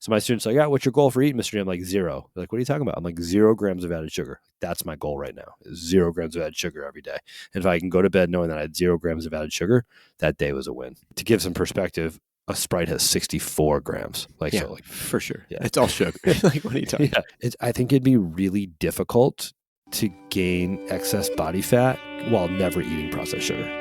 So my students are like, yeah, what's your goal for eating, Mr. D? I'm like, 0. They're like, what are you talking about? I'm like, 0 grams of added sugar. That's my goal right now, is 0 grams of added sugar every day. And if I can go to bed knowing that I had 0 grams of added sugar, that day was a win. To give some perspective, a Sprite has 64 grams. For sure. Yeah. It's all sugar. Like, what are you talking about? I think it'd be really difficult to gain excess body fat while never eating processed sugar.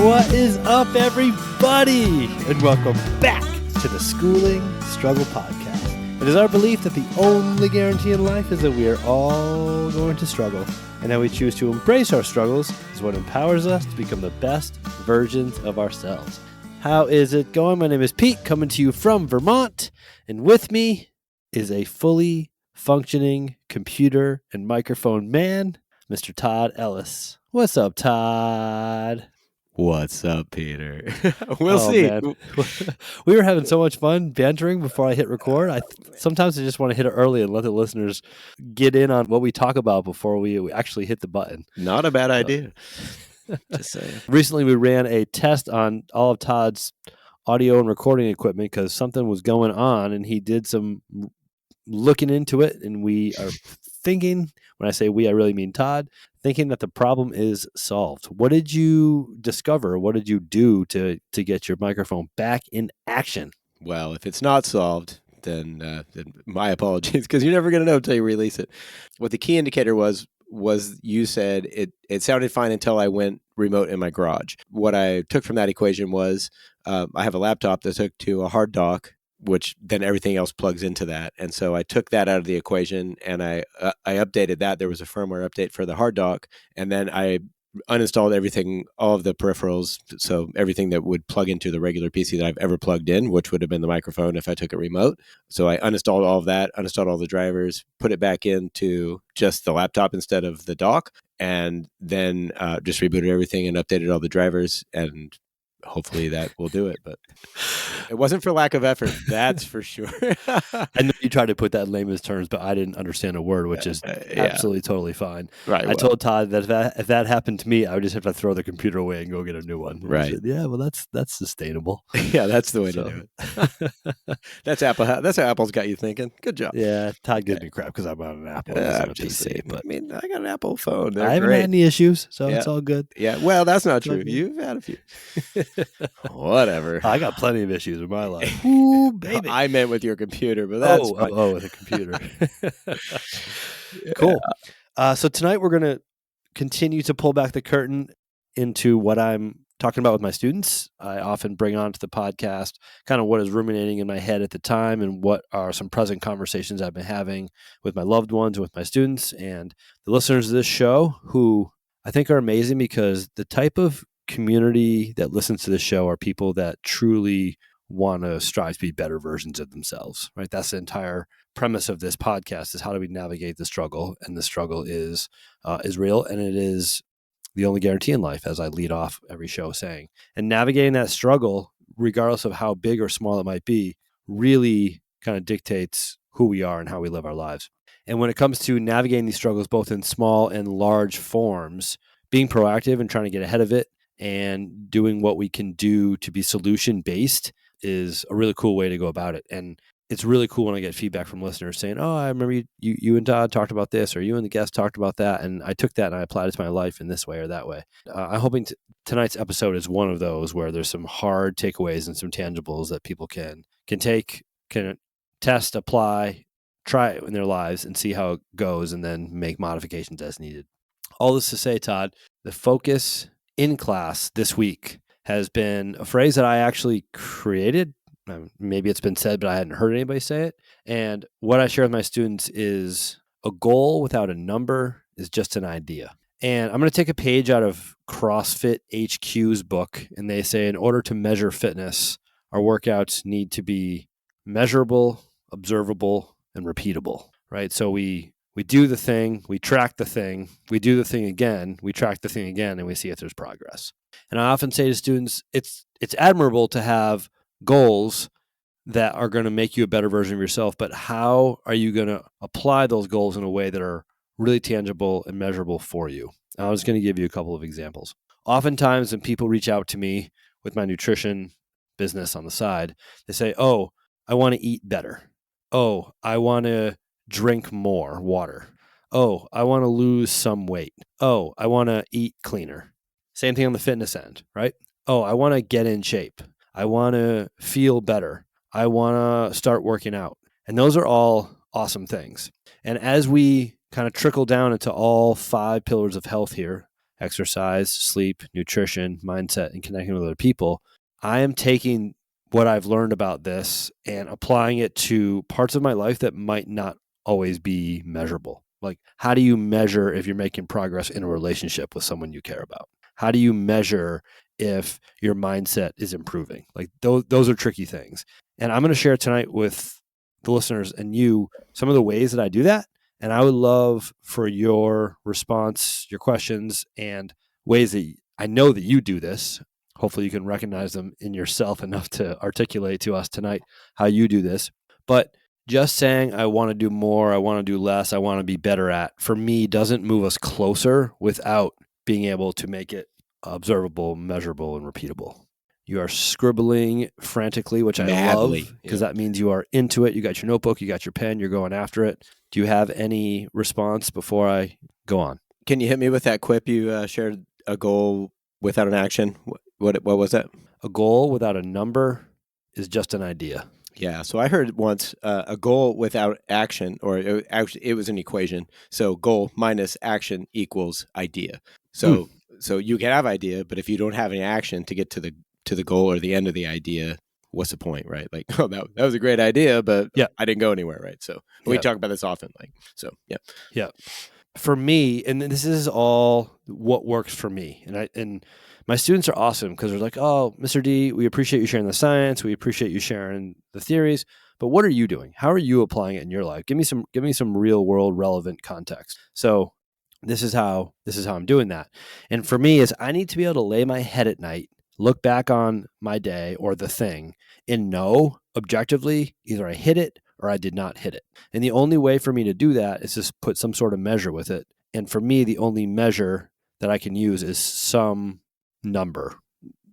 What is up, everybody? And welcome back to the Schooling Struggle Podcast. It is our belief that the only guarantee in life is that we are all going to struggle. And how we choose to embrace our struggles is what empowers us to become the best versions of ourselves. How is it going? My name is Pete, coming to you from Vermont. And with me is a fully functioning computer and microphone man, Mr. Todd Ellis. What's up, Todd? What's up, Peter? We'll see. Man. We were having so much fun bantering before I hit record. Sometimes I just want to hit it early and let the listeners get in on what we talk about before we actually hit the button. Not a bad idea. Just saying. Recently, we ran a test on all of Todd's audio and recording equipment because something was going on, and he did some looking into it, and we are thinking, when I say we, I really mean Todd, thinking that the problem is solved. What did you discover? What did you do to get your microphone back in action? Well, if it's not solved, then my apologies, because you're never going to know until you release it. What the key indicator was you said it sounded fine until I went remote in my garage. What I took from that equation was I have a laptop that's hooked to a hard dock, which then everything else plugs into that. And so I took that out of the equation and I updated that. There was a firmware update for the hard dock. And then I uninstalled everything, all of the peripherals. So everything that would plug into the regular PC that I've ever plugged in, which would have been the microphone if I took it remote. So I uninstalled all of that, uninstalled all the drivers, put it back into just the laptop instead of the dock, and then just rebooted everything and updated all the drivers, and hopefully that will do it. But it wasn't for lack of effort, that's for sure. I know you tried to put that in layman's terms, but I didn't understand a word, which is absolutely totally fine. Right. I told Todd that if that happened to me, I would just have to throw the computer away and go get a new one. Right. Said, yeah, well, that's sustainable. Yeah, that's the way to do it. That's Apple. That's how Apple's got you thinking. Good job. Yeah, Todd gives me crap because I'm on an Apple. I'm just saying, but I mean, I got an Apple phone. I haven't had any issues, so it's all good. Yeah, well, that's not true. You've had a few. Whatever. I got plenty of issues in my life. Ooh, baby. I meant with your computer, but that's fine. With a computer. Cool. So tonight we're going to continue to pull back the curtain into what I'm talking about with my students. I often bring onto the podcast kind of what is ruminating in my head at the time and what are some present conversations I've been having with my loved ones and with my students and the listeners of this show, who I think are amazing because the type of community that listens to this show are people that truly want to strive to be better versions of themselves, right? That's the entire premise of this podcast, is how do we navigate the struggle? And the struggle is real, and it is the only guarantee in life, as I lead off every show saying. And navigating that struggle, regardless of how big or small it might be, really kind of dictates who we are and how we live our lives. And when it comes to navigating these struggles, both in small and large forms, being proactive and trying to get ahead of it and doing what we can do to be solution-based is a really cool way to go about it. And it's really cool when I get feedback from listeners saying, oh, I remember you and Todd talked about this, or you and the guest talked about that, and I took that and I applied it to my life in this way or that way. I'm hoping tonight's episode is one of those where there's some hard takeaways and some tangibles that people can take, can test, apply, try it in their lives and see how it goes, and then make modifications as needed. All this to say, Todd, the focus in class this week has been a phrase that I actually created. Maybe it's been said, but I hadn't heard anybody say it. And what I share with my students is a goal without a number is just an idea. And I'm going to take a page out of CrossFit HQ's book, and they say in order to measure fitness, our workouts need to be measurable, observable, and repeatable, right? So we do the thing, we track the thing, we do the thing again, we track the thing again, and we see if there's progress. And I often say to students, it's admirable to have goals that are going to make you a better version of yourself, but how are you going to apply those goals in a way that are really tangible and measurable for you? And I was going to give you a couple of examples. Oftentimes when people reach out to me with my nutrition business on the side. They say, oh, I want to eat better. Oh, I want to drink more water. Oh, I want to lose some weight. Oh, I want to eat cleaner. Same thing on the fitness end, right? Oh, I want to get in shape. I want to feel better. I want to start working out. And those are all awesome things. And as we kind of trickle down into all 5 pillars of health here, exercise, sleep, nutrition, mindset, and connecting with other people, I am taking what I've learned about this and applying it to parts of my life that might not always be measurable. Like, how do you measure if you're making progress in a relationship with someone you care about? How do you measure if your mindset is improving? Like, those are tricky things. And I'm going to share tonight with the listeners and you some of the ways that I do that. And I would love for your response, your questions, and ways that I know that you do this. Hopefully you can recognize them in yourself enough to articulate to us tonight how you do this. But just saying, I want to do more, I want to do less, I want to be better at, for me, doesn't move us closer without being able to make it observable, measurable, and repeatable. You are scribbling frantically, which I love, because that means you are into it. You got your notebook, you got your pen, you're going after it. Do you have any response before I go on? Can you hit me with that quip you shared? A goal without an action. What was that? A goal without a number is just an idea. Yeah. So I heard once a goal without action, or it was an equation. So goal minus action equals idea. So you can have idea, but if you don't have any action to get to the goal or the end of the idea, what's the point, right? Like, oh, that was a great idea, but I didn't go anywhere, right? So we talk about this often. Yeah. For me, and this is all what works for me, and my students are awesome because they're like, oh, Mr. D, we appreciate you sharing the science, we appreciate you sharing the theories, but what are you doing? How are you applying it in your life? Give me some real world relevant context. So this is how I'm doing that. And for me, is I need to be able to lay my head at night, look back on my day or the thing, and know objectively either I hit it or I did not hit it. And the only way for me to do that is just put some sort of measure with it. And for me, the only measure that I can use is some number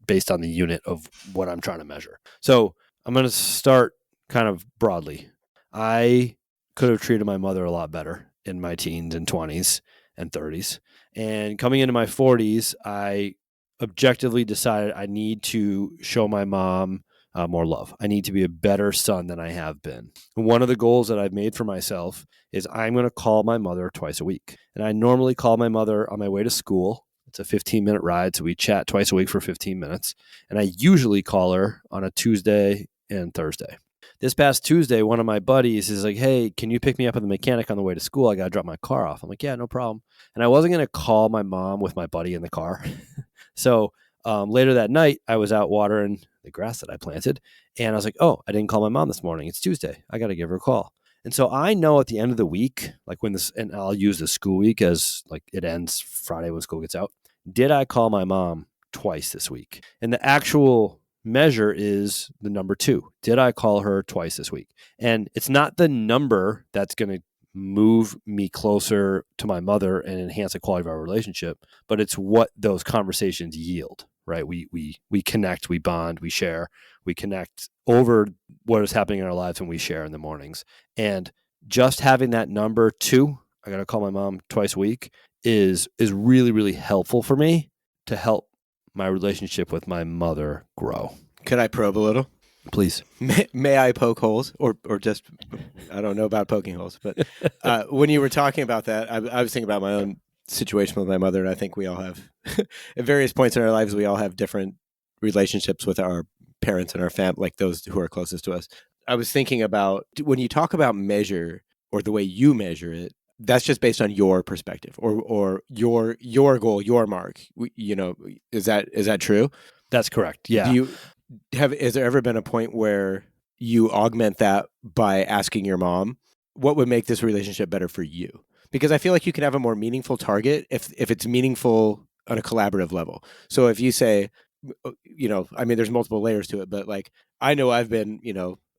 based on the unit of what I'm trying to measure. So I'm going to start kind of broadly. I could have treated my mother a lot better in my teens and 20s and 30s. And coming into my 40s, I objectively decided I need to show my mom more love. I need to be a better son than I have been. And one of the goals that I've made for myself is I'm going to call my mother twice a week. And I normally call my mother on my way to school. It's a 15-minute ride, so we chat twice a week for 15 minutes. And I usually call her on a Tuesday and Thursday. This past Tuesday, one of my buddies is like, hey, can you pick me up at the mechanic on the way to school? I got to drop my car off. I'm like, yeah, no problem. And I wasn't going to call my mom with my buddy in the car. So later that night, I was out watering the grass that I planted. And I was like, oh, I didn't call my mom this morning. It's Tuesday. I got to give her a call. And so I know at the end of the week, like and I'll use the school week as like it ends Friday when school gets out. Did I call my mom twice this week? And the actual measure is the number 2. Did I call her twice this week? And it's not the number that's going to move me closer to my mother and enhance the quality of our relationship, but it's what those conversations yield, right? We connect, we bond, we share, we connect over what is happening in our lives when we share in the mornings. And just having that number 2, I got to call my mom twice a week, is really, really helpful for me to help my relationship with my mother grow. Could I probe a little? Please. May I poke holes or just, I don't know about poking holes, but when you were talking about that, I was thinking about my own situation with my mother. And I think we all have, at various points in our lives, we all have different relationships with our parents and our family, like those who are closest to us. I was thinking about when you talk about measure or the way you measure it, that's just based on your perspective or your goal, your mark. Is that true? That's correct. Yeah. Has there ever been a point where you augment that by asking your mom, what would make this relationship better for you? Because I feel like you can have a more meaningful target if it's meaningful on a collaborative level. So if you say, there's multiple layers to it, but like, I know I've been,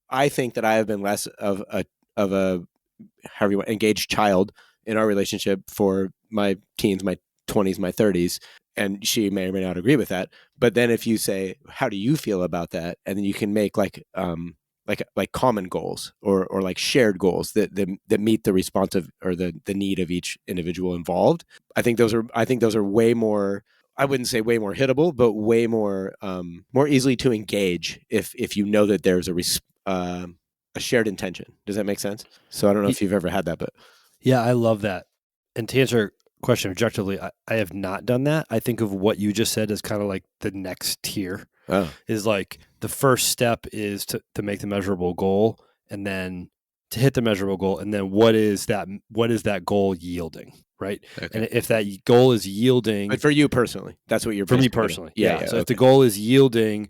I think that I have been less of a however you want, engaged child in our relationship for my teens, my 20s, my 30s. and she may or may not agree with that. But then if you say, how do you feel about that? And then you can make like common goals or like shared goals that meet the responsive or the need of each individual involved. I think those are way more, I wouldn't say way more hittable, but way more more easily to engage if you know that there's a shared intention. Does that make sense? So I don't know if you've ever had that, but yeah, I love that. And to answer your question objectively, I have not done that. I think of what you just said as kind of like the next tier. Is like the first step is to make the measurable goal, and then to hit the measurable goal, and then what is that goal yielding, right? Okay. And if that goal is yielding, but for you personally, that's what you're for me personally, yeah. So if the goal is yielding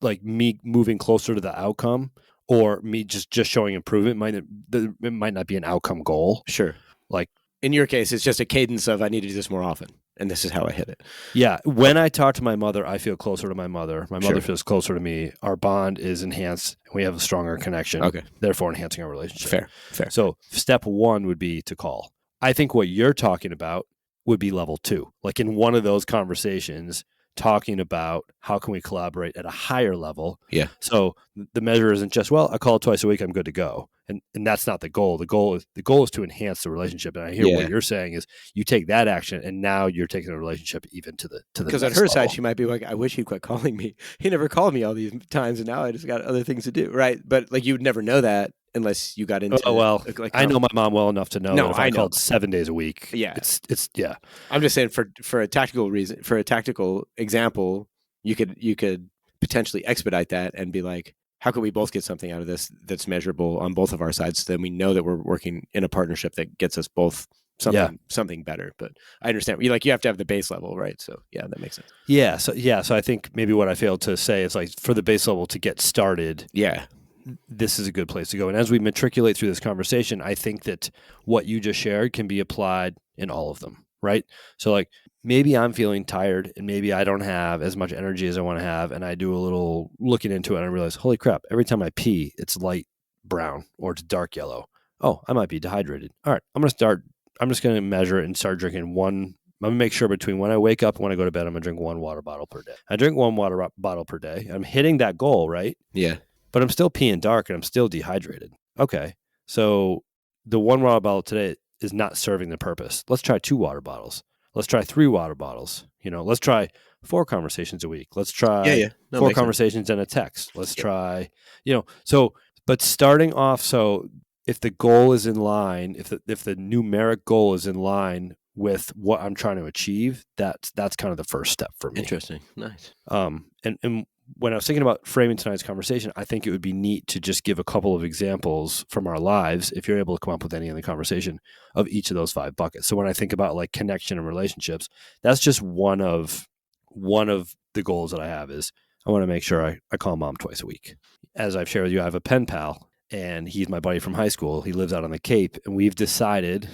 like me moving closer to the outcome, or me just showing improvement, it might not be an outcome goal. Sure. Like in your case, it's just a cadence of I need to do this more often, and this is how I hit it. Yeah. When I talk to my mother, I feel closer to my mother. My mother feels closer to me. Our bond is enhanced. We have a stronger connection. Okay. Therefore, enhancing our relationship. Fair. So step one would be to call. I think what you're talking about would be level 2. Like in one of those conversations, talking about how can we collaborate at a higher level. Yeah. So the measure isn't just, well, I call twice a week, I'm good to go. And that's not the goal. The goal is to enhance the relationship. And I hear what you're saying is you take that action, and now you're taking the relationship even to the because at her side she might be like, I wish he'd quit calling me. He never called me all these times, and now I just got other things to do, right? But like you would never know that unless you got into. Oh well, like, I know my mom well enough to know that if I called 7 days a week, it's yeah. I'm just saying for a tactical reason, for a tactical example, you could potentially expedite that and be like, how can we both get something out of this that's measurable on both of our sides? So then we know that we're working in a partnership that gets us both something better. But I understand you have to have the base level, right? So yeah, that makes sense. Yeah. So I think maybe what I failed to say is like for the base level to get started. Yeah. This is a good place to go. And as we matriculate through this conversation, I think that what you just shared can be applied in all of them, right? So like maybe I'm feeling tired and maybe I don't have as much energy as I want to have. And I do a little looking into it and I realize, holy crap, every time I pee, it's light brown or it's dark yellow. Oh, I might be dehydrated. All right, I'm just going to measure it and start drinking I'm going to make sure between when I wake up and when I go to bed, I'm going to drink 1 water bottle per day. I drink 1 water bottle per day. I'm hitting that goal, right? Yeah. But I'm still peeing dark and I'm still dehydrated. Okay. So the 1 water bottle today is not serving the purpose. Let's try 2 water bottles. Let's try 3 water bottles. Let's try 4 conversations a week. Let's try 4 conversations and a text. Let's try, but starting off, so if the goal is in line, if the numeric goal is in line with what I'm trying to achieve, that's kind of the first step for me. Interesting. Nice. And when I was thinking about framing tonight's conversation, I think it would be neat to just give a couple of examples from our lives, if you're able to come up with any in the conversation, of each of those 5 buckets. So when I think about like connection and relationships, that's just one of the goals that I have is I want to make sure I call mom twice a week. As I've shared with you, I have a pen pal, and he's my buddy from high school. He lives out on the Cape, and we've decided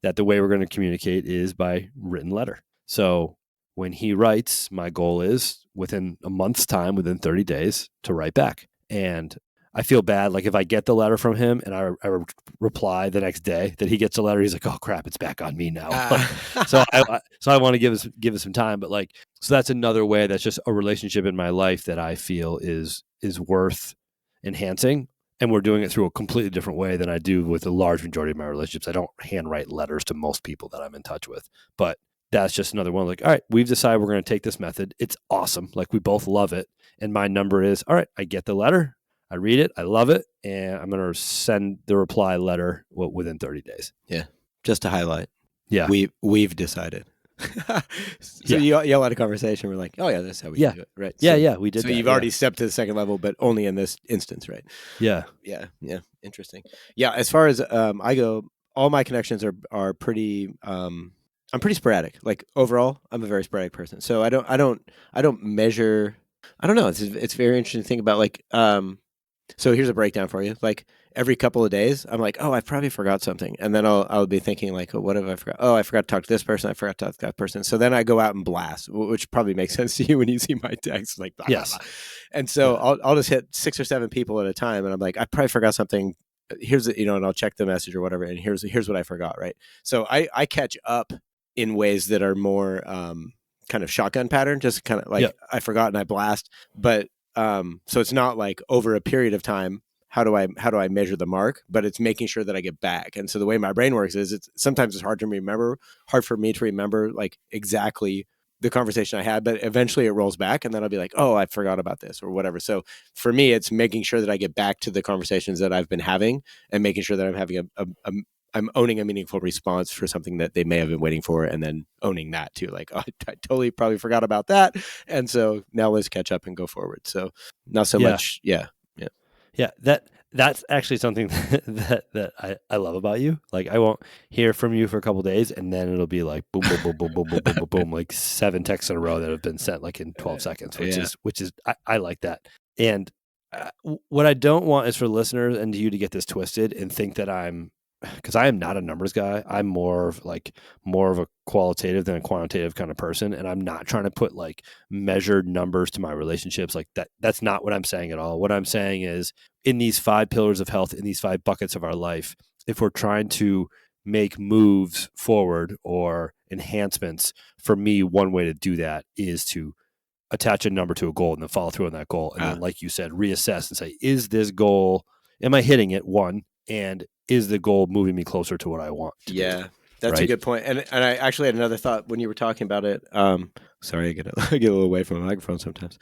that the way we're going to communicate is by written letter. So when he writes, my goal is within a month's time, within 30 days, to write back. And I feel bad. Like if I get the letter from him and I reply the next day that he gets a letter, he's like, oh crap, it's back on me now. So I want to give us some time. But like, so that's another way that's just a relationship in my life that I feel is worth enhancing. And we're doing it through a completely different way than I do with the large majority of my relationships. I don't handwrite letters to most people that I'm in touch with, but that's just another one. Like, all right, we've decided we're going to take this method. It's awesome. Like we both love it. And my number is, all right, I get the letter, I read it, I love it, and I'm going to send the reply letter within 30 days. Yeah. Just to highlight. Yeah. We've decided. So y'all had a conversation. We're like, oh yeah, that's how we do it. Right. Yeah, we did. So you've already stepped to the second level, but only in this instance, right? Yeah. Yeah. Interesting. Yeah. As far as I go, all my connections are pretty I'm pretty sporadic. Like overall, I'm a very sporadic person. So I don't measure. I don't know. It's very interesting to think about. Like, so here's a breakdown for you. Like every couple of days, I'm like, oh, I probably forgot something, and then I'll be thinking like, oh, what have I forgot? Oh, I forgot to talk to this person. I forgot to talk to that person. So then I go out and blast, which probably makes sense to you when you see my text. Like, blah, yes. Blah, blah. And so I'll just hit 6 or 7 people at a time, and I'm like, I probably forgot something. Here's and I'll check the message or whatever, and here's what I forgot. Right. So I catch up in ways that are more kind of shotgun pattern, just kind of like Yeah. I forgot and I blast. But so it's not like over a period of time, how do I measure the mark, but it's making sure that I get back. And so the way my brain works is sometimes it's hard for me to remember like exactly the conversation I had, but eventually it rolls back and then I'll be like, oh, I forgot about this or whatever. So for me, it's making sure that I get back to the conversations that I've been having and making sure that I'm having I'm owning a meaningful response for something that they may have been waiting for, and then owning that too. Like, oh, I totally probably forgot about that. And so now let's catch up and go forward. So not so much. Yeah. Yeah, that's actually something that I love about you. Like I won't hear from you for a couple of days, and then it'll be like boom, boom, boom, boom, boom, boom, boom, boom, boom, like 7 texts in a row that have been sent like in 12 seconds, which is I like that. And what I don't want is for listeners and you to get this twisted and think that because I am not a numbers guy. I'm more of a qualitative than a quantitative kind of person. And I'm not trying to put like measured numbers to my relationships like that. That's not what I'm saying at all. What I'm saying is in these 5 pillars of health, in these 5 buckets of our life, if we're trying to make moves forward or enhancements, for me, one way to do that is to attach a number to a goal and then follow through on that goal. And then, like you said, reassess and say, is this goal, am I hitting it? One, and is the goal moving me closer to what I want to do? That's a good point. And I actually had another thought when you were talking about it. Sorry, I get a little away from the microphone sometimes.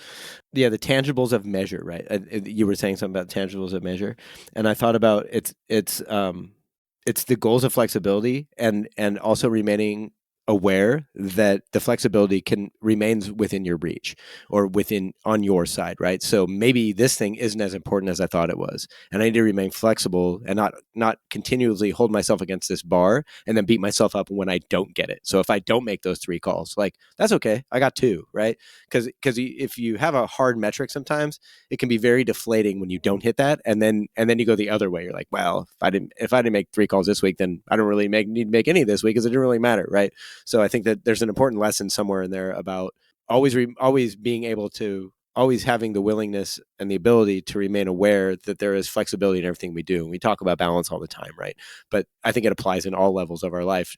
Yeah, the tangibles of measure, right? You were saying something about tangibles of measure, and I thought about it's the goals of flexibility and also remaining aware that the flexibility remains within your reach or within on your side, right? So maybe this thing isn't as important as I thought it was, and I need to remain flexible and not continually hold myself against this bar and then beat myself up when I don't get it. So if I don't make those 3 calls, like that's okay, I got 2, right? Because if you have a hard metric, sometimes it can be very deflating when you don't hit that, and then you go the other way. You're like, well, if I didn't make 3 calls this week, then I don't really need to make any this week because it didn't really matter, right? So I think that there's an important lesson somewhere in there about always being able to always having the willingness and the ability to remain aware that there is flexibility in everything we do. And we talk about balance all the time, right? But I think it applies in all levels of our life,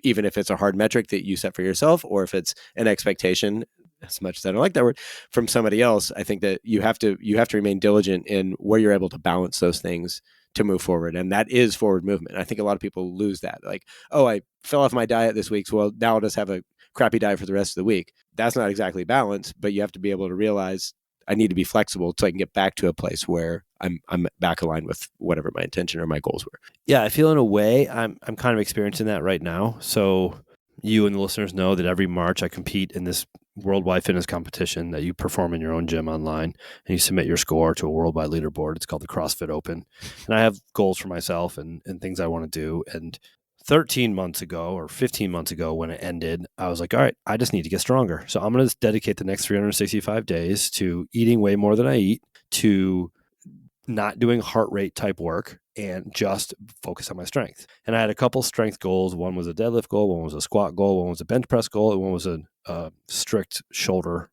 even if it's a hard metric that you set for yourself or if it's an expectation, as much as I don't like that word, from somebody else. I think that you have to remain diligent in where you're able to balance those things to move forward. And that is forward movement. I think a lot of people lose that. Like, oh, I fell off my diet this week, so well, now I'll just have a crappy diet for the rest of the week. That's not exactly balance, but you have to be able to realize I need to be flexible so I can get back to a place where I'm back aligned with whatever my intention or my goals were. Yeah, I feel in a way I'm kind of experiencing that right now. So you and the listeners know that every March I compete in this worldwide fitness competition that you perform in your own gym online, and you submit your score to a worldwide leaderboard. It's called the CrossFit Open. And I have goals for myself and things I want to do. And 13 months ago or 15 months ago when it ended, I was like, all right, I just need to get stronger. So I'm going to dedicate the next 365 days to eating way more than I eat, to not doing heart rate type work, and just focus on my strength. And I had a couple strength goals. One was a deadlift goal, one was a squat goal, one was a bench press goal, and one was a strict shoulder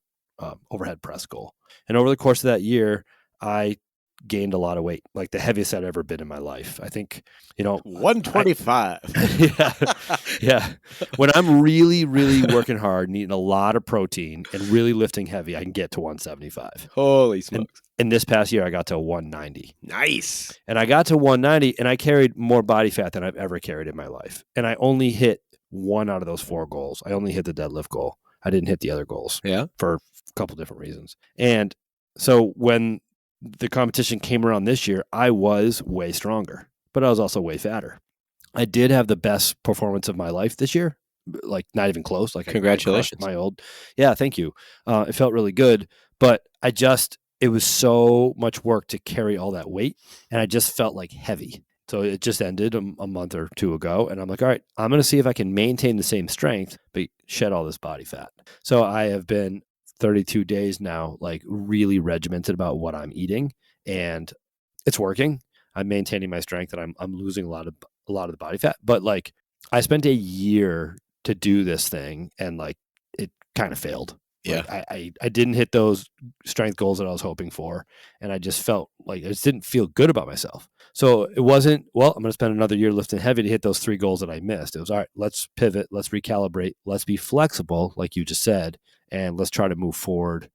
overhead press goal. And over the course of that year, I gained a lot of weight, like the heaviest I'd ever been in my life. I think, 125. Yeah. When I'm really, really working hard and eating a lot of protein and really lifting heavy, I can get to 175. Holy smokes. And this past year, I got to 190. Nice. And I got to 190, and I carried more body fat than I've ever carried in my life. And I only hit 1 out of those 4 goals. I only hit the deadlift goal. I didn't hit the other goals. Yeah. For a couple different reasons. And so when the competition came around this year, I was way stronger, but I was also way fatter. I did have the best performance of my life this year, like not even close. Like congratulations. Yeah, thank you. It felt really good, but it was so much work to carry all that weight, and I just felt like heavy. So it just ended a month or 2 ago, and I'm like, all right, I'm going to see if I can maintain the same strength, but shed all this body fat. So I have been 32 days now, like really regimented about what I'm eating, and it's working. I'm maintaining my strength, and I'm losing a lot of the body fat. But like, I spent a year to do this thing, and like, it kind of failed. Yeah. Like I didn't hit those strength goals that I was hoping for, and I just felt like I just didn't feel good about myself. So it wasn't, well, I'm going to spend another year lifting heavy to hit those 3 goals that I missed. It was, all right, let's pivot, let's recalibrate, let's be flexible, like you just said, and let's try to move forward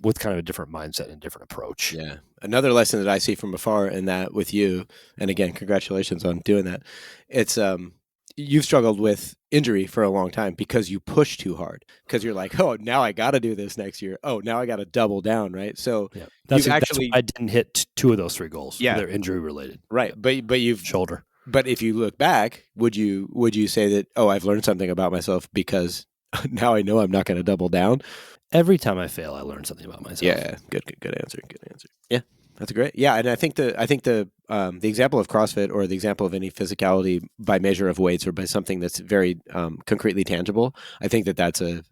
with kind of a different mindset and a different approach. Yeah. Another lesson that I see from afar in that with you, and again, congratulations on doing that. It's you've struggled with injury for a long time because you push too hard. Because you're like, oh, now I got to do this next year. Oh, now I got to double down, right? So Yeah, you've that's actually, why I didn't hit 2 of those 3 goals. Yeah. They're injury related. right? But you've Shoulder. But if you look back, would you say that, oh, I've learned something about myself because now I know I'm not going to double down? Every time I fail, I learn something about myself. Yeah, good answer. Yeah, that's great. Yeah, and I think the example of CrossFit or the example of any physicality by measure of weights or by something that's very concretely tangible, I think that's a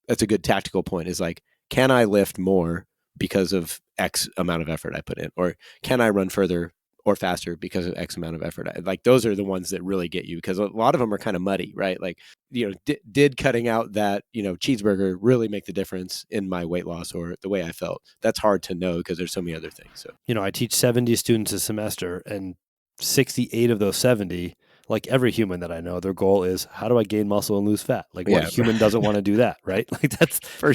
good tactical point. Is like, can I lift more because of X amount of effort I put in, or can I run further or faster because of X amount of effort? Like those are the ones that really get you, because a lot of them are kind of muddy, right? Like, did cutting out that, cheeseburger really make the difference in my weight loss or the way I felt? That's hard to know because there's so many other things. So, I teach 70 students a semester, and 68 of those 70, like every human that I know, their goal is, how do I gain muscle and lose fat? Like, what human doesn't want to do that, right? Like that's sure.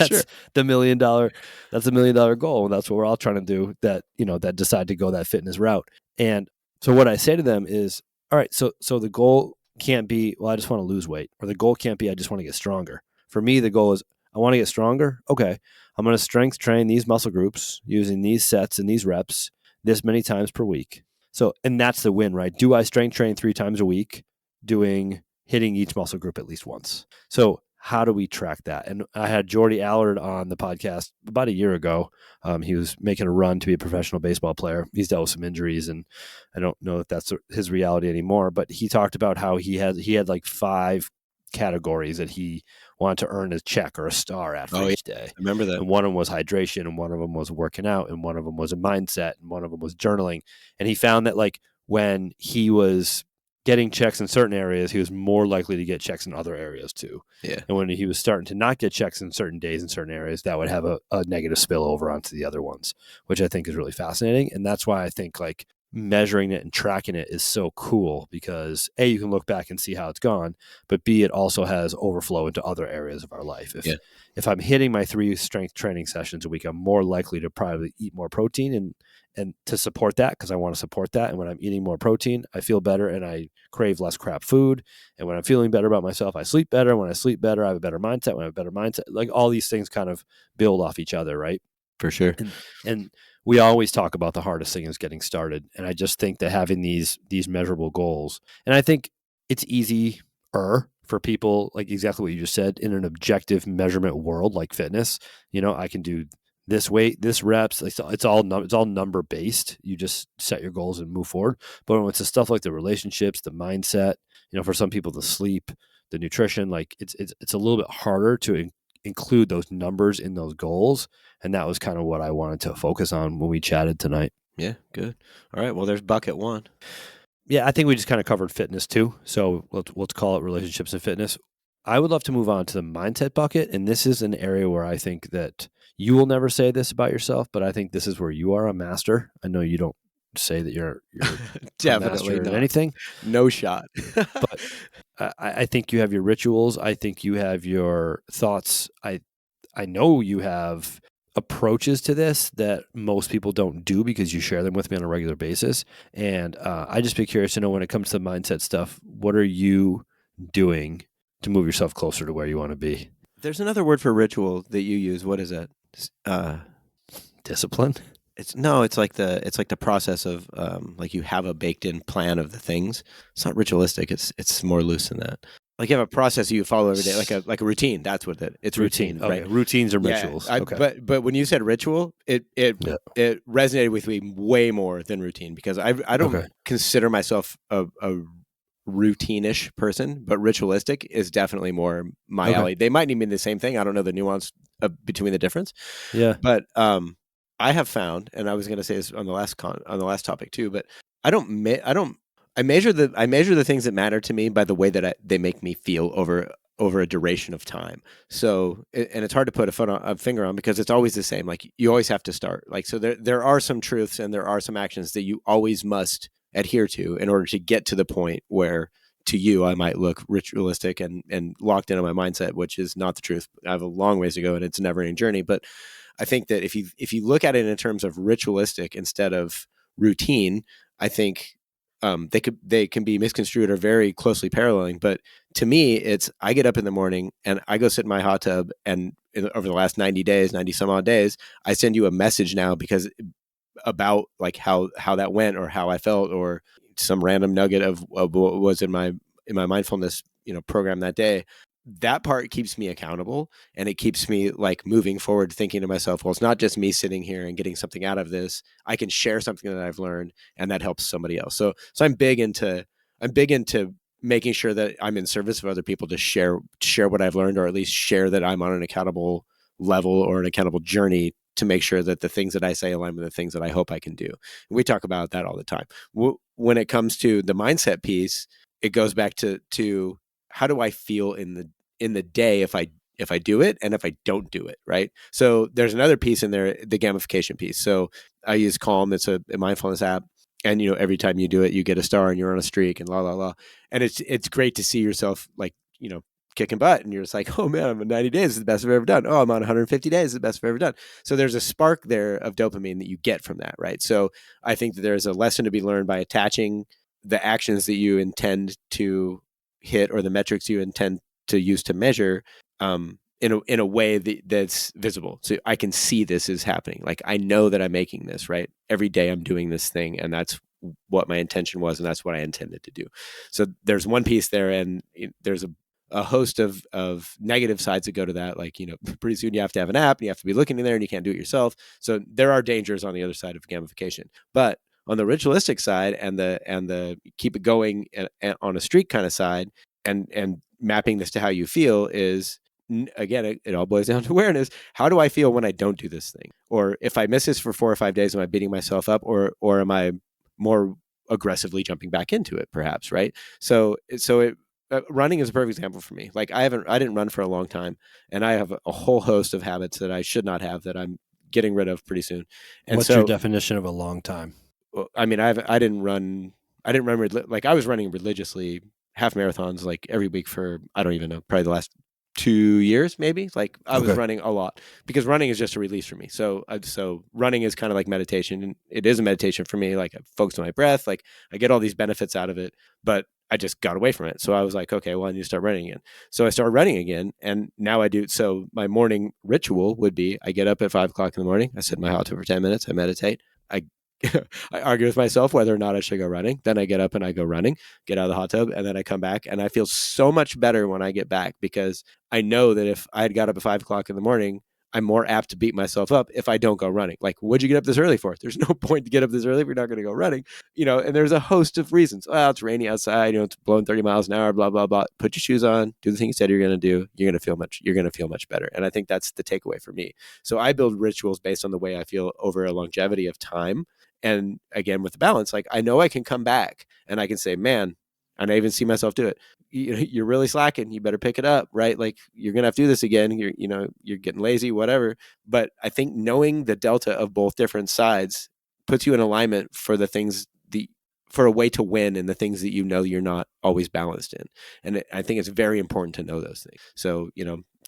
the $1 million, that's $1 million goal. And that's what we're all trying to do, that, that decide to go that fitness route. And so what I say to them is, all right, so the goal can't be, well, I just want to lose weight, or the goal can't be, I just want to get stronger. For me, the goal is, I want to get stronger. Okay, I'm going to strength train these muscle groups using these sets and these reps this many times per week. So, and that's the win, right? Do I strength train 3 times a week, hitting each muscle group at least once? So how do we track that? And I had Jordy Allard on the podcast about a year ago. He was making a run to be a professional baseball player. He's dealt with some injuries, and I don't know if that's his reality anymore, but he talked about how he had like 5 categories that he wanted to earn a check or a star at for each day. I remember that. And one of them was hydration, and one of them was working out, and one of them was a mindset, and one of them was journaling. And he found that, like, when he was getting checks in certain areas, he was more likely to get checks in other areas too. Yeah. And when he was starting to not get checks in certain days in certain areas, that would have a negative spillover onto the other ones, which I think is really fascinating. And that's why I think, like, measuring it and tracking it is so cool, because A, you can look back and see how it's gone, but B, it also has overflow into other areas of our life. If I'm hitting my 3 strength training sessions a week, I'm more likely to probably eat more protein and to support that, because I want to support that. And when I'm eating more protein, I feel better and I crave less crap food. And when I'm feeling better about myself, I sleep better. When I sleep better, I have a better mindset. When I have a better mindset, like, all these things kind of build off each other, right? For sure. And we always talk about the hardest thing is getting started. And I just think that having these measurable goals, and I think it's easier for people, like exactly what you just said, in an objective measurement world like fitness. I can do this weight, this reps. It's all number based. You just set your goals and move forward. But when it's the stuff like the relationships, the mindset, for some people, the sleep, the nutrition, like it's a little bit harder to include those numbers in those goals. And that was kind of what I wanted to focus on when we chatted tonight. Yeah, good. All right. Well, there's bucket 1. Yeah, I think we just kind of covered fitness too. So let's call it relationships and fitness. I would love to move on to the mindset bucket. And this is an area where I think that you will never say this about yourself, but I think this is where you are a master. I know you don't say that you're definitely not not anything. No shot. But I think you have your rituals. I think you have your thoughts. I know you have approaches to this that most people don't do, because you share them with me on a regular basis. And I just be curious to know, when it comes to mindset stuff, what are you doing to move yourself closer to where you want to be? There's another word for ritual that you use. What is that? Discipline? It's like the process of like, you have a baked in plan of the things. It's not ritualistic. It's more loose than that. Like, you have a process you follow every day, like a routine. That's what it's routine. Okay. Right? Routines or rituals. Okay. But when you said ritual, it resonated with me way more than routine, because I don't consider myself a routine-ish person, but ritualistic is definitely more my alley. They might even mean the same thing. I don't know the nuance between the difference. Yeah. But I have found, and I was going to say this on the last topic too, but I measure the things that matter to me by the way that they make me feel over over a duration of time. So, and it's hard to put a finger on because it's always the same. Like you always have to start. Like, so there are some truths and there are some actions that you always must adhere to in order to get to the point where to you, I might look ritualistic and locked into my mindset, which is not the truth. I have a long ways to go and it's a never ending journey. But I think that if you look at it in terms of ritualistic instead of routine, I think they can be misconstrued or very closely paralleling. But to me, it's I get up in the morning and I go sit in my hot tub, and over the last 90 days, 90 some odd days, I send you a message now because about like how that went or how I felt or some random nugget of what was in my mindfulness program that day. That part keeps me accountable and it keeps me like moving forward, thinking to myself, well, it's not just me sitting here and getting something out of this. I can share something that I've learned and that helps somebody else. So I'm big into making sure that I'm in service of other people to share what I've learned, or at least share that I'm on an accountable level or an accountable journey to make sure that the things that I say align with the things that I hope I can do. And we talk about that all the time. When it comes to the mindset piece, it goes back to how do I feel in the day if I do it and if I don't do it, right? So there's another piece in there, the gamification piece. So I use Calm. It's a mindfulness app. And, every time you do it, you get a star and you're on a streak and la, la, la. And it's great to see yourself like, kicking butt. And you're just like, oh man, I'm on 90 days is the best I've ever done. Oh, I'm on 150 days is the best I've ever done. So there's a spark there of dopamine that you get from that, right? So I think that there's a lesson to be learned by attaching the actions that you intend to hit or the metrics you intend to use to measure in a way that's visible. So I can see this is happening. Like I know that I'm making this, right? Every day I'm doing this thing, and that's what my intention was, and that's what I intended to do. So there's one piece there, and there's a host of negative sides that go to that. Like, pretty soon you have to have an app and you have to be looking in there and you can't do it yourself. So there are dangers on the other side of gamification. But on the ritualistic side and the keep it going and on a streak kind of side and mapping this to how you feel is, again, it all boils down to awareness. How do I feel when I don't do this thing? Or if I miss this for 4 or 5 days, am I beating myself up or am I more aggressively jumping back into it perhaps, right? So running is a perfect example for me. Like I didn't run for a long time, and I have a whole host of habits that I should not have that I'm getting rid of pretty soon. And what's your definition of a long time? I mean, I didn't run like I was running religiously half marathons like every week for, I don't even know, probably the last 2 years, maybe. Like I was running a lot because running is just a release for me. So running is kind of like meditation, and it is a meditation for me. Like I focus on my breath, like I get all these benefits out of it, but I just got away from it. So I was like, okay, well, I need to start running again. So I started running again, and now I do. So my morning ritual would be I get up at 5 o'clock in the morning. I sit in my hot tub for 10 minutes. I meditate. I I argue with myself whether or not I should go running. Then I get up and I go running, get out of the hot tub, and then I come back. And I feel so much better when I get back because I know that if I had got up at 5 o'clock in the morning, I'm more apt to beat myself up if I don't go running. Like, what'd you get up this early for? There's no point to get up this early if you're not going to go running, and there's a host of reasons. Well, it's rainy outside, it's blowing 30 miles an hour, blah, blah, blah. Put your shoes on, do the thing you said you're going to do. You're going to feel much better. And I think that's the takeaway for me. So I build rituals based on the way I feel over a longevity of time. And again, with the balance, like I know I can come back and I can say, man, and I even see myself do it. You're really slacking. You better pick it up, right? Like you're going to have to do this again. You're getting lazy, whatever. But I think knowing the delta of both different sides puts you in alignment for the things for a way to win in the things that you're not always balanced in. And I think it's very important to know those things. So,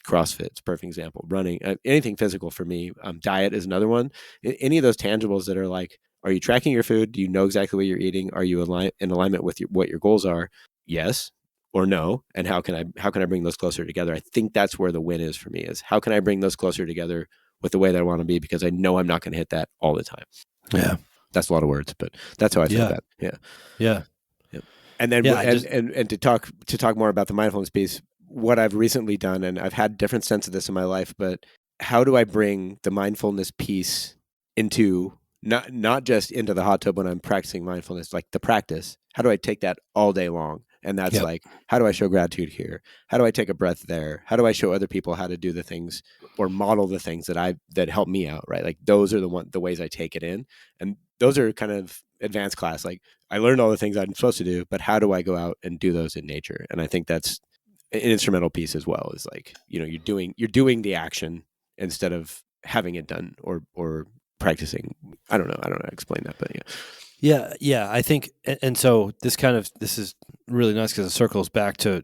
CrossFit's a perfect example. Running, anything physical for me. Diet is another one. Any of those tangibles that are like, are you tracking your food? Do you know exactly what you're eating? Are you in alignment with what your goals are? Yes or no? And how can I bring those closer together? I think that's where the win is for me, is how can I bring those closer together with the way that I want to be, because I know I'm not going to hit that all the time. Yeah. That's a lot of words, but that's how I feel about it. Yeah. And then and to talk more about the mindfulness piece, what I've recently done, and I've had different sense of this in my life, but how do I bring the mindfulness piece into not just into the hot tub when I'm practicing mindfulness, like the practice, how do I take that all day long? And that's like, how do I show gratitude here? How do I take a breath there? How do I show other people how to do the things or model the things that help me out, right? Like those are the ways I take it in. And those are kind of advanced class. Like I learned all the things I'm supposed to do, but how do I go out and do those in nature? And I think that's an instrumental piece as well is like, you're doing the action instead of having it done or practicing. I don't know how to explain that, but yeah. Yeah. I think, and so this is really nice because it circles back to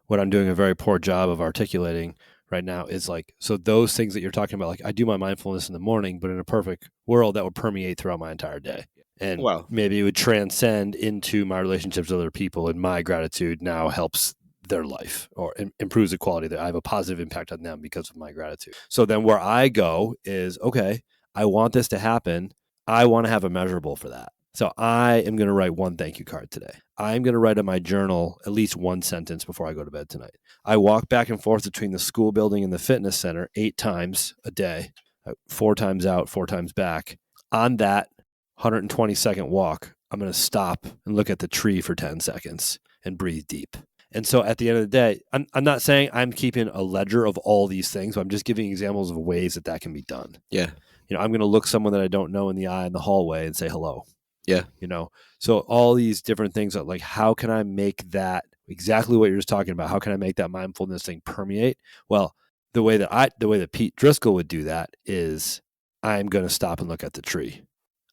what I'm doing a very poor job of articulating right now is like, so those things that you're talking about, like I do my mindfulness in the morning, but in a perfect world that would permeate throughout my entire day. And Well, maybe it would transcend into my relationships with other people, and my gratitude now helps their life or improves the quality that I have a positive impact on them because of my gratitude. So then where I go is, okay, I want this to happen. I want to have a measurable for that. So I am going to write one thank you card today. I'm going to write in my journal at least one sentence before I go to bed tonight. I walk back and forth between the school building and the fitness center 8 times a day, 4 times out, 4 times back. On that 120-second walk, I'm going to stop and look at the tree for 10 seconds and breathe deep. And so at the end of the day, I'm not saying I'm keeping a ledger of all these things, but I'm just giving examples of ways that can be done. Yeah. I'm going to look someone that I don't know in the eye in the hallway and say hello. Yeah. So all these different things are like, how can I make that exactly what you're just talking about? How can I make that mindfulness thing permeate? Well, the way that Pete Driscoll would do that is I'm going to stop and look at the tree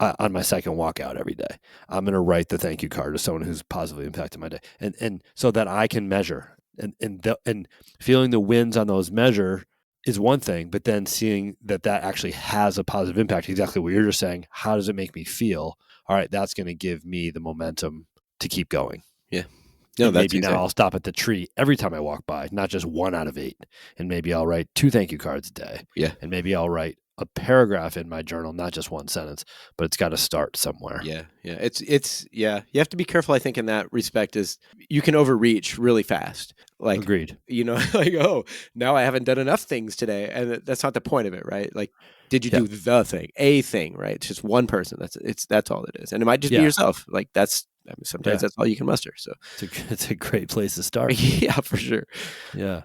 on my second walk out every day. I'm going to write the thank you card to someone who's positively impacted my day. And so that I can measure and feeling the wins on those measure is one thing, but then seeing that actually has a positive impact, exactly what you're just saying. How does it make me feel? All right, that's going to give me the momentum to keep going. Yeah. No, and maybe now I'll stop at the tree every time I walk by, not just 1 out of 8. And maybe I'll write 2 thank you cards a day. Yeah. And maybe I'll write a paragraph in my journal, not just one sentence, but it's got to start somewhere. Yeah. Yeah. It's you have to be careful, I think, in that respect, is you can overreach really fast. Like, agreed. Like, oh, now I haven't done enough things today. And that's not the point of it, right? Like, did you do the thing, a thing, right? It's just one person. That's all it is. And it might just be yourself. Like sometimes that's all you can muster. So it's a great place to start. Yeah, for sure. Yeah.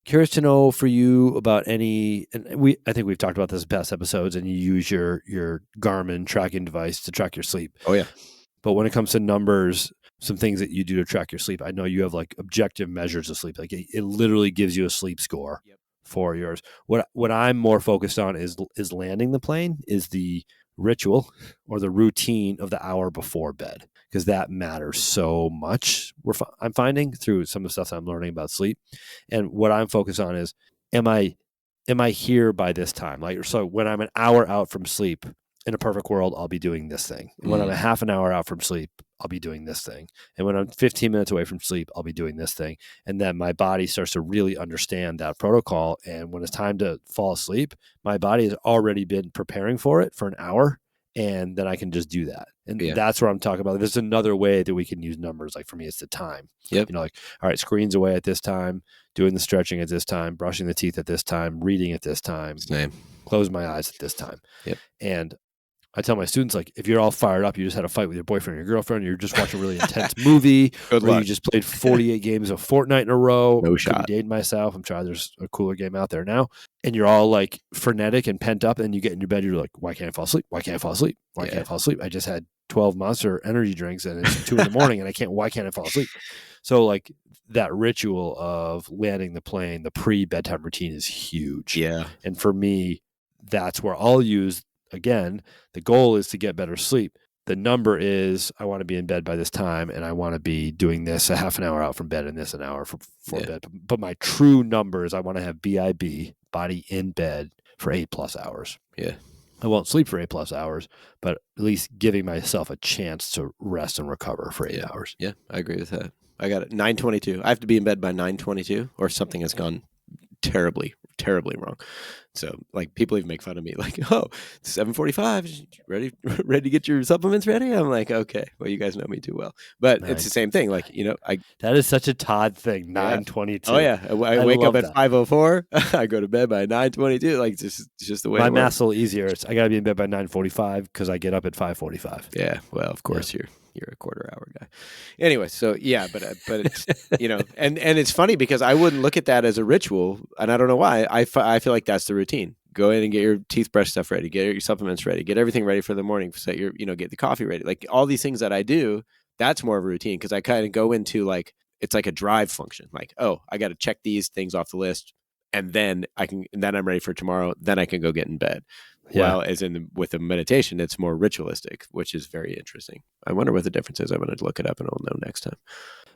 Curious to know for you about any, and I think we've talked about this in past episodes, and you use your Garmin tracking device to track your sleep. Oh yeah. But when it comes to numbers, some things that you do to track your sleep, I know you have like objective measures of sleep. Like it literally gives you a sleep score for yours. What I'm more focused on is landing the plane, is the ritual or the routine of the hour before bed, because that matters so much. I'm finding through some of the stuff that I'm learning about sleep, and what I'm focused on is, am I here by this time? Like, so when I'm an hour out from sleep, in a perfect world, I'll be doing this thing. And when I'm a half an hour out from sleep, I'll be doing this thing. And when I'm 15 minutes away from sleep, I'll be doing this thing. And then my body starts to really understand that protocol. And when it's time to fall asleep, my body has already been preparing for it for an hour. And then I can just do that. And that's what I'm talking about. There's another way that we can use numbers. Like for me, it's the time. Yep. Like, all right, screens away at this time, doing the stretching at this time, brushing the teeth at this time, reading at this time, close my eyes at this time. Yep. And I tell my students, like, if you're all fired up, you just had a fight with your boyfriend or your girlfriend, or you're just watching a really intense movie, Good or luck. you just played 48 games of Fortnite in a row. No shot. Could be dating myself. I'm sure there's a cooler game out there now. And you're all like frenetic and pent up, and you get in your bed, you're like, why can't I fall asleep? Why can't I fall asleep? Why can't I fall asleep? I just had 12 Monster energy drinks and it's 2 a.m. and why can't I fall asleep? So like that ritual of landing the plane, the pre-bedtime routine is huge. Yeah. And for me, that's where I'll use, again, the goal is to get better sleep. The number is, I want to be in bed by this time, and I want to be doing this a half an hour out from bed and this an hour for bed. But my true number is I want to have BIB, body in bed, for 8+ hours. Yeah. I won't sleep for 8+ hours, but at least giving myself a chance to rest and recover for 8 hours. Yeah, I agree with that. I got it. 9:22. I have to be in bed by 9:22, or something has gone terribly wrong. So like people even make fun of me, like, oh, it's 7:45, ready to get your supplements ready? I'm like, okay, well, you guys know me too well. But It's the same thing. Like, that is such a Todd thing. 9:22. Oh yeah. I wake up at 5:04. I go to bed by 9:22. Like it's just the way my math's a little easier. I got to be in bed by 9:45 because I get up at 5:45. Yeah. Well, of course you're a quarter hour guy. Anyway, so yeah, but it's, and it's funny because I wouldn't look at that as a ritual, and I don't know why. I feel like that's the routine. Go in and get your teeth brush stuff ready, get your supplements ready, get everything ready for the morning, set your, get the coffee ready. Like all these things that I do, that's more of a routine because I kind of go into like, it's like a drive function. Like, oh, I got to check these things off the list, and then I'm ready for tomorrow. Then I can go get in bed. Yeah. While with a meditation, it's more ritualistic, which is very interesting. I wonder what the difference is. I'm going to look it up and I'll know next time.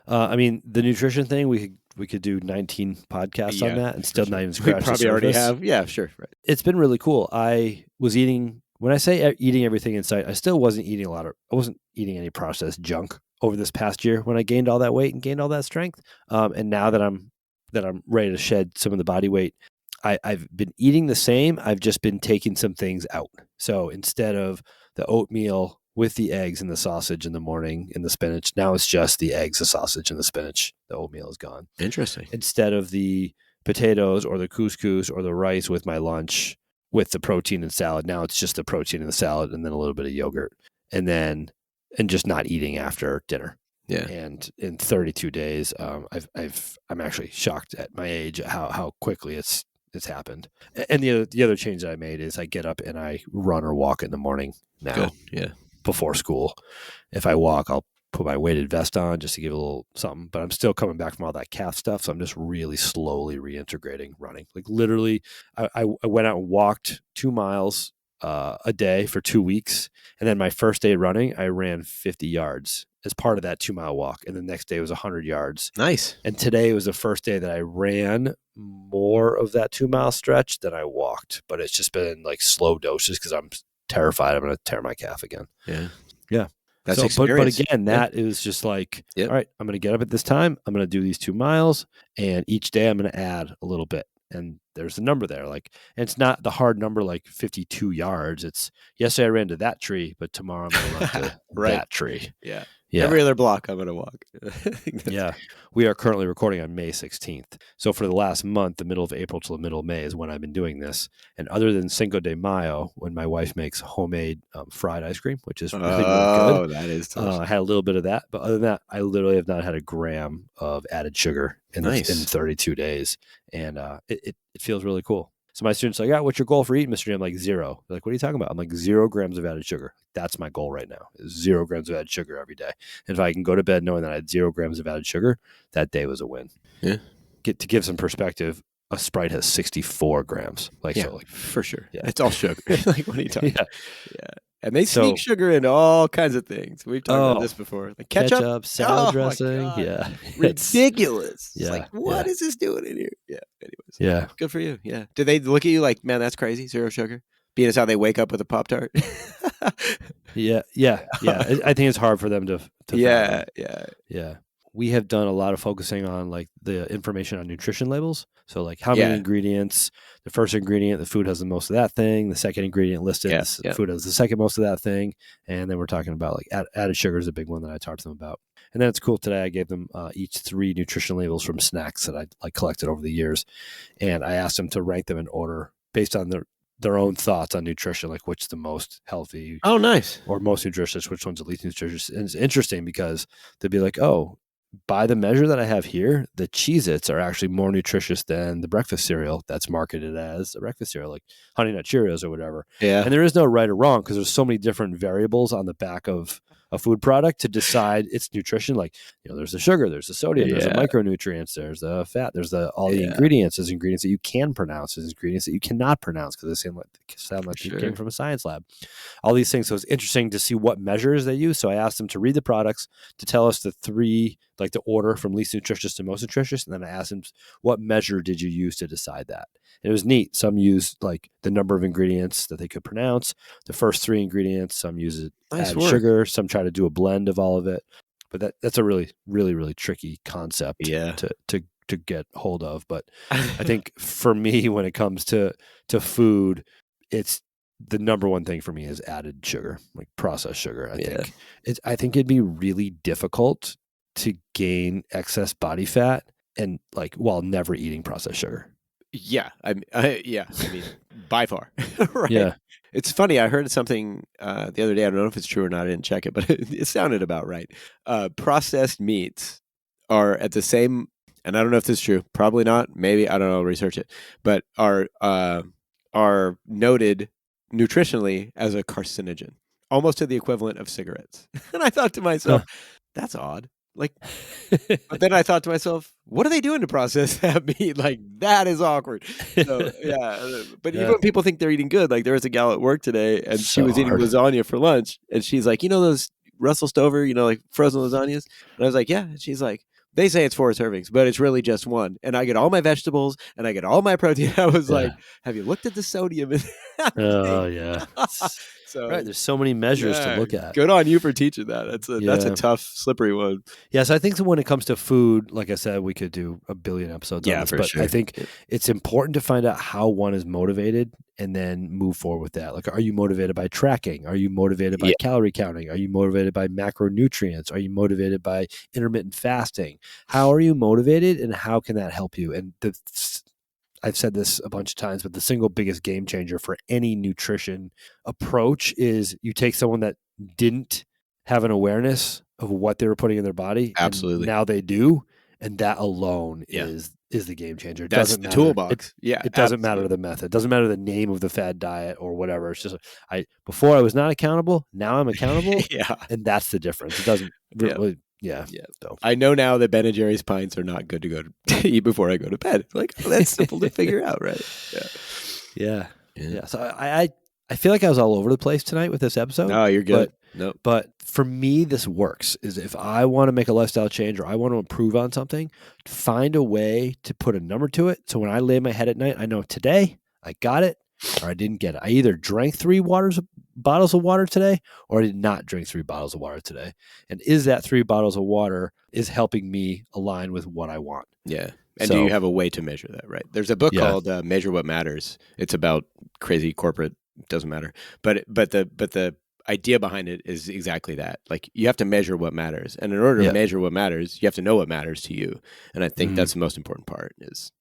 I mean, the nutrition thing, we could do 19 podcasts on that and still not even scratch the surface. We probably already have. Yeah, sure. Right. It's been really cool. I was eating, when I say eating everything in sight, I still wasn't eating I wasn't eating any processed junk over this past year when I gained all that weight and gained all that strength. And now that I'm ready to shed some of the body weight, I've been eating the same. I've just been taking some things out. So instead of the oatmeal with the eggs and the sausage in the morning and the spinach, now it's just the eggs, the sausage, and the spinach. The oatmeal is gone. Interesting. Instead of the potatoes or the couscous or the rice with my lunch with the protein and salad, now it's just the protein and the salad and then a little bit of yogurt and just not eating after dinner. Yeah. And in 32 days, I'm actually shocked at my age how quickly it's happened. And the other change that I made is I get up and I run or walk in the morning now. Good. Yeah. Before school. If I walk, I'll put my weighted vest on just to give a little something, but I'm still coming back from all that calf stuff. So I'm just really slowly reintegrating running. Like literally, I went out and walked 2 miles a day for 2 weeks. And then my first day running, I ran 50 yards as part of that 2 mile walk. And the next day was 100 yards. Nice. And today was the first day that I ran more of that 2 mile stretch than I walked, but it's just been like slow doses because I'm terrified I'm going to tear my calf again. Yeah. Yeah. That's experience. But again, that is just like, all right, I'm going to get up at this time. I'm going to do these 2 miles. And each day I'm going to add a little bit. And there's a number there. Like, and it's not the hard number, like 52 yards. It's yesterday I ran to that tree, but tomorrow I'm going to run to that tree. Yeah. Yeah. Every other block I'm going to walk. Yeah. We are currently recording on May 16th. So for the last month, the middle of April till the middle of May is when I've been doing this. And other than Cinco de Mayo, when my wife makes homemade fried ice cream, which is really, really good. Oh, that is delicious. I had a little bit of that. But other than that, I literally have not had a gram of added sugar in 32 days. And it feels really cool. So my students are like, what's your goal for eating, Mr. D? I'm like, 0. They're like, what are you talking about? I'm like, 0 grams of added sugar. That's my goal right now, is 0 grams of added sugar every day. And if I can go to bed knowing that I had 0 grams of added sugar, that day was a win. Yeah. To give some perspective, a Sprite has 64 grams. For sure. Yeah. It's all sugar. Like, what are you talking about? Yeah. And they sneak sugar into all kinds of things. We've talked about this before. Like ketchup, salad dressing. Yeah. Ridiculous. Yeah. It's like, what is this doing in here? Yeah. Anyways. Yeah. Good for you. Yeah. Do they look at you like, man, that's crazy? 0 sugar? Being as how they wake up with a Pop-Tart? Yeah. I think it's hard for them to Yeah. We have done a lot of focusing on like the information on nutrition labels. So like how many ingredients, the first ingredient, the food has the most of that thing. The second ingredient listed, the food has the second most of that thing. And then we're talking about like added sugar is a big one that I talked to them about. And then it's cool today. I gave them each 3 nutrition labels from snacks that I like collected over the years. And I asked them to rank them in order based on their own thoughts on nutrition, like which is the most healthy. Oh, nice. Or most nutritious, which one's the least nutritious. And it's interesting because they'd be like, oh, by the measure that I have here, the Cheez-Its are actually more nutritious than the breakfast cereal that's marketed as a breakfast cereal, like Honey Nut Cheerios or whatever. Yeah. And there is no right or wrong because there's so many different variables on the back of a food product to decide its nutrition. Like, there's the sugar, there's the sodium, there's the micronutrients, there's the fat, there's all the ingredients. There's ingredients that you can pronounce, there's ingredients that you cannot pronounce because they sound like you came from a science lab. All these things. So it's interesting to see what measures they use. So I asked them to read the products to tell us the 3, like the order from least nutritious to most nutritious. And then I asked them, what measure did you use to decide that? And it was neat. Some used like the number of ingredients that they could pronounce, the first 3 ingredients. Some use it add sugar. Some try to do a blend of all of it. But that's a really, really, really tricky concept to get hold of. But I think for me, when it comes to food, it's the number one thing for me is added sugar, like processed sugar. I think it'd be really difficult to gain excess body fat and like while never eating processed sugar. Yeah. I mean, by far. Right. Yeah. It's funny. I heard something the other day. I don't know if it's true or not. I didn't check it, but it sounded about right. Processed meats are at the same, and I don't know if this is true. Probably not. Maybe. I don't know. I'll research it. But are noted nutritionally as a carcinogen, almost to the equivalent of cigarettes. And I thought to myself, that's odd. Like, but then I thought to myself, what are they doing to process that meat? Like, that is awkward. So, yeah. But even when people think they're eating good, like there was a gal at work today and she was eating lasagna for lunch. And she's like, those Russell Stover, like frozen lasagnas? And I was like, yeah. And she's like, they say it's 4 servings, but it's really just 1. And I get all my vegetables and I get all my protein. I was like, have you looked at the sodium in that Oh, yeah. So, right. There's so many measures to look at. Good on you for teaching that. That's a tough, slippery one. Yeah. So I think that when it comes to food, like I said, we could do a billion episodes on this, but sure. I think it's important to find out how one is motivated and then move forward with that. Like, are you motivated by tracking? Are you motivated by calorie counting? Are you motivated by macronutrients? Are you motivated by intermittent fasting? How are you motivated and how can that help you? And I've said this a bunch of times, but the single biggest game changer for any nutrition approach is you take someone that didn't have an awareness of what they were putting in their body. Absolutely. And now they do. And that alone is the game changer. It That's doesn't the matter. Toolbox. It doesn't matter the method. It doesn't matter the name of the fad diet or whatever. It's just before I was not accountable. Now I'm accountable. And that's the difference. It doesn't really. Yeah. So. I know now that Ben & Jerry's pints are not good to go to eat before I go to bed. Like, that's simple to figure out, right? Yeah. So I feel like I was all over the place tonight with this episode. No, you're good. But for me, this works. Is if I want to make a lifestyle change or I want to improve on something, find a way to put a number to it. So when I lay my head at night, I know today I got it or I didn't get it. I either drank 3 bottles of water today or I did not drink 3 bottles of water today. And is that 3 bottles of water is helping me align with what I want? Yeah. And do you have a way to measure that, right? There's a book called Measure What Matters. It's about crazy corporate, doesn't matter. But the idea behind it is exactly that. Like, you have to measure what matters. And in order to measure what matters, you have to know what matters to you. And I think that's the most important part is,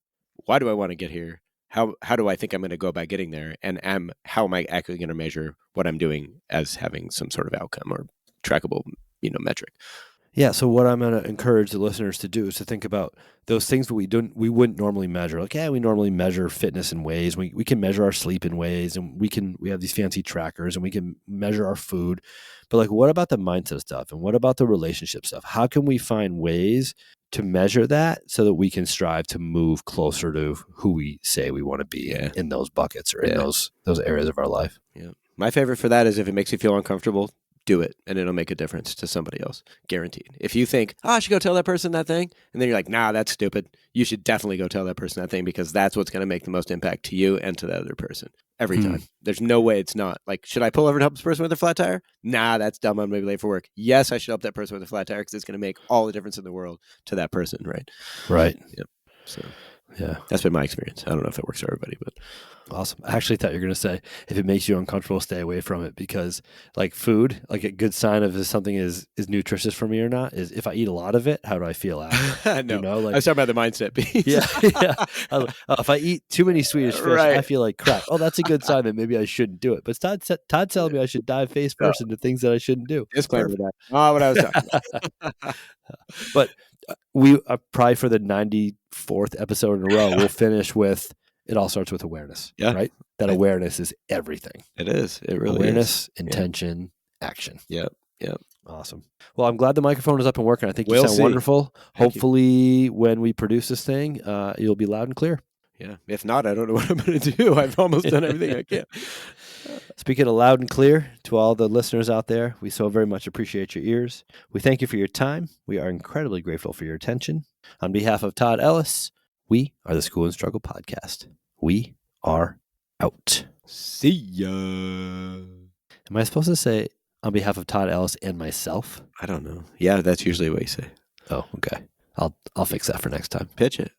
why do I want to get here? How do I think I'm going to go about getting there? And how am I actually going to measure what I'm doing as having some sort of outcome or trackable, metric? Yeah. So what I'm going to encourage the listeners to do is to think about those things that we wouldn't normally measure. Like, we normally measure fitness in ways. We can measure our sleep in ways, and we have these fancy trackers, and we can measure our food. But like, what about the mindset stuff? And what about the relationship stuff? How can we find ways to measure that so that we can strive to move closer to who we say we want to be in those buckets or in those areas of our life? Yeah. My favorite for that is if it makes you feel uncomfortable, do it, and it'll make a difference to somebody else. Guaranteed. If you think, I should go tell that person that thing, and then you're like, nah, that's stupid, you should definitely go tell that person that thing, because that's what's going to make the most impact to you and to the other person every time. There's no way it's not. Like, should I pull over and help this person with a flat tire? Nah, that's dumb. I'm going to be late for work. Yes, I should help that person with a flat tire because it's going to make all the difference in the world to that person, right? Right. Yep. So, that's been my experience. I don't know if it works for everybody, but awesome. I actually thought you were going to say, if it makes you uncomfortable, stay away from it, because like food, like a good sign of if something is nutritious for me or not is if I eat a lot of it, how do I feel after? No, I was talking about the mindset piece. If I eat too many Swedish fish, I feel like crap. Oh, that's a good sign that maybe I shouldn't do it. But Todd telling me I should dive face first into things that I shouldn't do. Disclaimer that. Oh, what I was talking about. But we probably for the 94th episode in a row, we'll finish with, it all starts with awareness, right? That awareness is everything. It is. It really awareness, intention, action. Yep. Awesome. Well, I'm glad the microphone is up and working. I think you sound wonderful. Hopefully, when we produce this thing, you'll be loud and clear. Yeah. If not, I don't know what I'm going to do. I've almost done everything I can. Speaking of loud and clear, to all the listeners out there, we so very much appreciate your ears. We thank you for your time. We are incredibly grateful for your attention. On behalf of Todd Ellis, we are the School and Struggle Podcast. We are out. See ya. Am I supposed to say on behalf of Todd Ellis and myself? I don't know. Yeah, that's usually what you say. Oh, okay. I'll fix that for next time. Pitch it.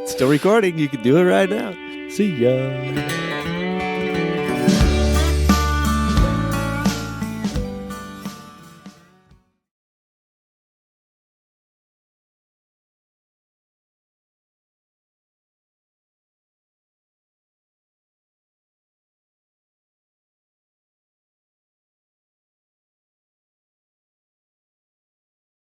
Still recording. You can do it right now. See ya.